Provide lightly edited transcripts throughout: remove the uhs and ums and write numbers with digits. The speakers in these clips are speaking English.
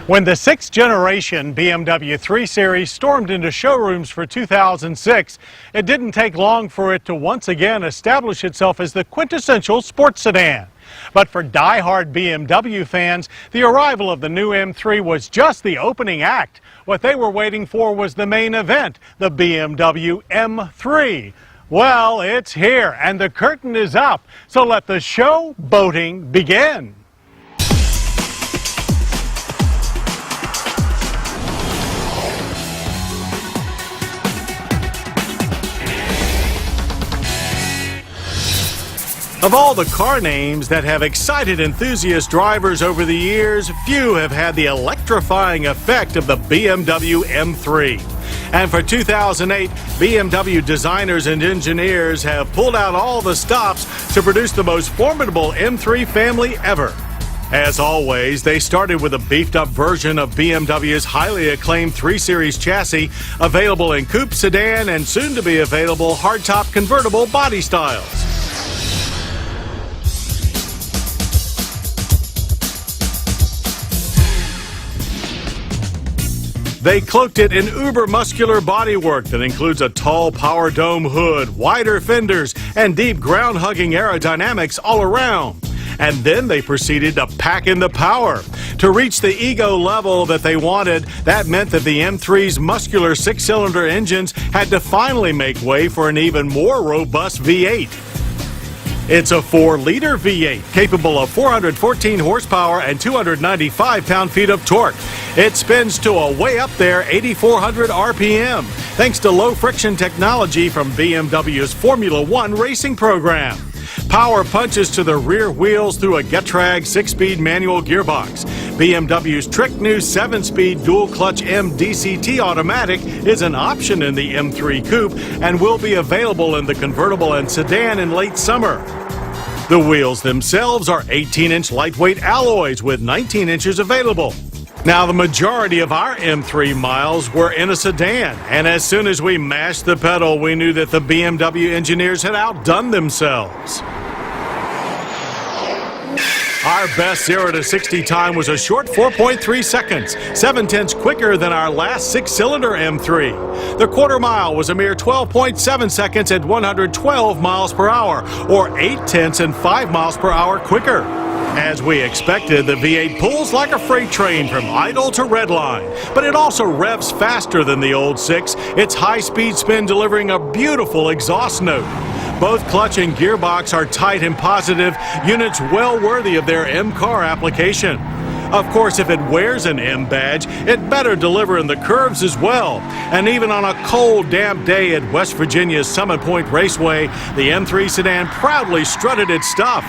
When the sixth generation BMW 3 Series stormed into showrooms for 2006, it didn't take long for it to once again establish itself as the quintessential sports sedan. But for die-hard BMW fans, the arrival of the new M3 was just the opening act. What they were waiting for was the main event, the BMW M3. Well, it's here, and the curtain is up, so let the show boating begin. Of all the car names that have excited enthusiast drivers over the years, few have had the electrifying effect of the BMW M3. And for 2008, BMW designers and engineers have pulled out all the stops to produce the most formidable M3 family ever. As always, they started with a beefed-up version of BMW's highly acclaimed 3 Series chassis, available in coupe, sedan, and soon-to-be available hardtop convertible body styles. They cloaked it in uber-muscular bodywork that includes a tall power dome hood, wider fenders, and deep ground-hugging aerodynamics all around. And then they proceeded to pack in the power. To reach the ego level that they wanted, that meant that the M3's muscular six-cylinder engines had to finally make way for an even more robust V8. It's a 4-liter V8 capable of 414 horsepower and 295 pound-feet of torque. It spins to a way up there 8,400 RPM thanks to low-friction technology from BMW's Formula One racing program. Power punches to the rear wheels through a Getrag 6-speed manual gearbox. BMW's trick new 7-speed dual-clutch MDCT automatic is an option in the M3 Coupe and will be available in the convertible and sedan in late summer. The wheels themselves are 18-inch lightweight alloys with 19 inches available. Now, the majority of our M3 miles were in a sedan, and as soon as we mashed the pedal, we knew that the BMW engineers had outdone themselves. Our best 0 to 60 time was a short 4.3 seconds, 7/10 quicker than our last 6-cylinder M3. The quarter mile was a mere 12.7 seconds at 112 miles per hour, or 0.8 and 5 miles per hour quicker. As we expected, the V8 pulls like a freight train from idle to redline, but it also revs faster than the old 6, its high-speed spin delivering a beautiful exhaust note. Both clutch and gearbox are tight and positive, units well worthy of their M-Car application. Of course, if it wears an M badge, it better deliver in the curves as well. And even on a cold, damp day at West Virginia's Summit Point Raceway, the M3 sedan proudly strutted its stuff.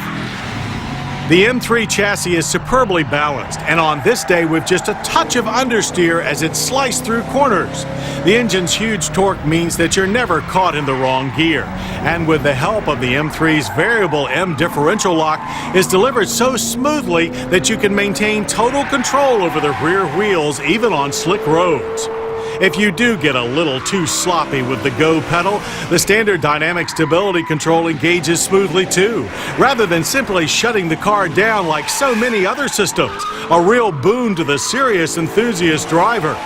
The M3 chassis is superbly balanced, and on this day with just a touch of understeer as it sliced through corners. The engine's huge torque means that you're never caught in the wrong gear, and with the help of the M3's variable M differential lock, is delivered so smoothly that you can maintain total control over the rear wheels even on slick roads. If you do get a little too sloppy with the go pedal, the standard dynamic stability control engages smoothly too, rather than simply shutting the car down like so many other systems, a real boon to the serious enthusiast driver.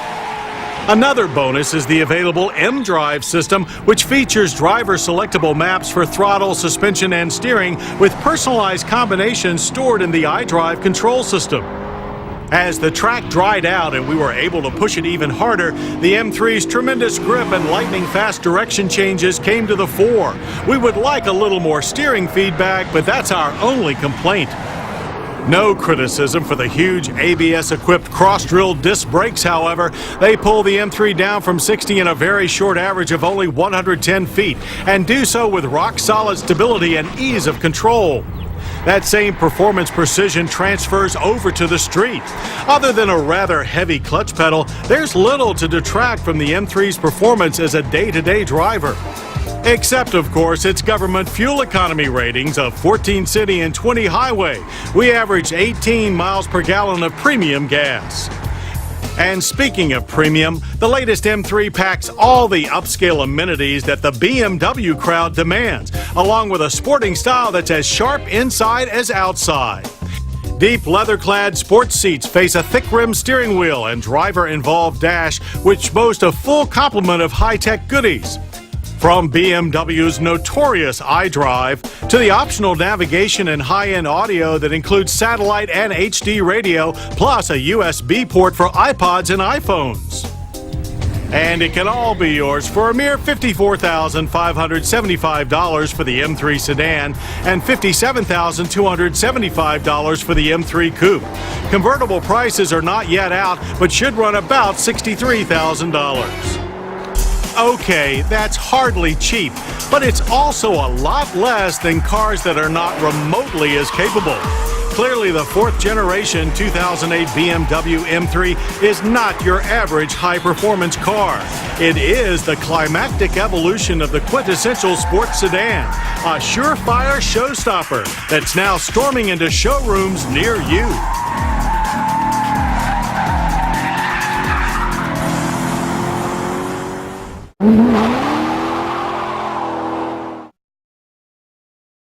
Another bonus is the available M-Drive system, which features driver-selectable maps for throttle, suspension, and steering with personalized combinations stored in the iDrive control system. As the track dried out and we were able to push it even harder, the M3's tremendous grip and lightning-fast direction changes came to the fore. We would like a little more steering feedback, but that's our only complaint. No criticism for the huge ABS-equipped cross-drilled disc brakes, however. They pull the M3 down from 60 in a very short average of only 110 feet, and do so with rock-solid stability and ease of control. That same performance precision transfers over to the street. Other than a rather heavy clutch pedal, there's little to detract from the M3's performance as a day-to-day driver. Except, of course, its government fuel economy ratings of 14 city and 20 highway. We averaged 18 miles per gallon of premium gas. And speaking of premium, the latest M3 packs all the upscale amenities that the BMW crowd demands, along with a sporting style that's as sharp inside as outside. Deep leather-clad sports seats face a thick-rimmed steering wheel and driver-involved dash, which boast a full complement of high-tech goodies. From BMW's notorious iDrive to the optional navigation and high-end audio that includes satellite and HD radio, plus a USB port for iPods and iPhones. And it can all be yours for a mere $54,575 for the M3 sedan and $57,275 for the M3 coupe. Convertible prices are not yet out, but should run about $63,000. Okay, that's hardly cheap, but it's also a lot less than cars that are not remotely as capable. Clearly, the fourth generation 2008 BMW M3 is not your average high-performance car. It is the climactic evolution of the quintessential sports sedan, a surefire showstopper that's now storming into showrooms near you. Mm-hmm.